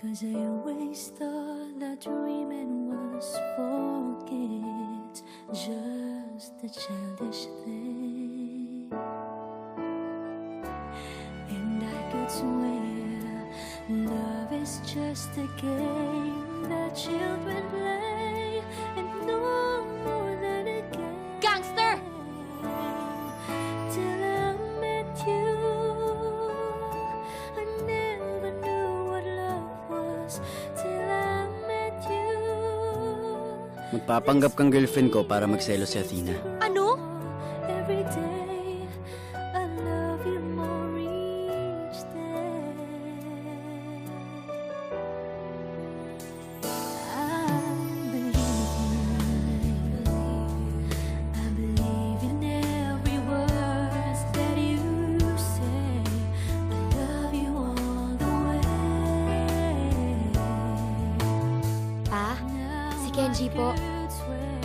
'Cause I always thought that dreaming was for kids, just a childish thing. And I could swear love is just a game that children play, and no more than a game. Gangster! Till I met you, I never knew what love was. Till I met you. Magpapanggap kang girlfriend ko para magselo si Athena. Ano? Every day, I love you more each day. I believe in every word that you say. I love you all the way. Pa, si Kenji po.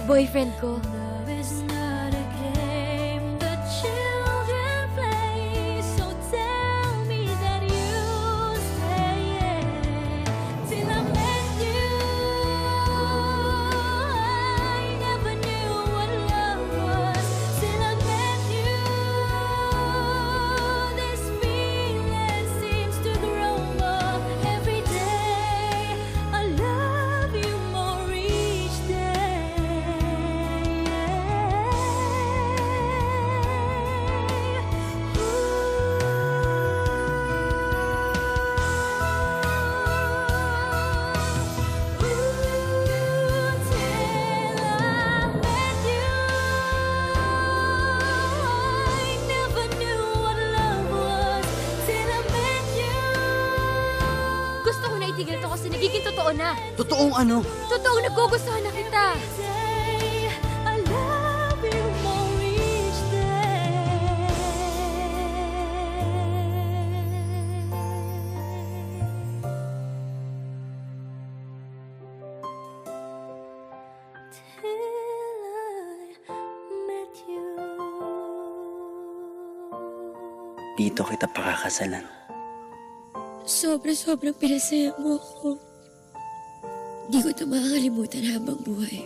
Boyfriend ko. Love is not a game that children play, so tell me that you stay. Till I met you, I never knew what love was. Till I met you, this feeling seems to grow more every day. I love you more each day. Gusto ko na itigil to kasi nagiging totoo na. Totoong ano? Totoong nagugustuhan na kita. I love you more each day. Till I met you. Dito kita pakakasalan. Sobra-sobrang pinasaya mo ako. Di ko ito makakalimutan habang buhay.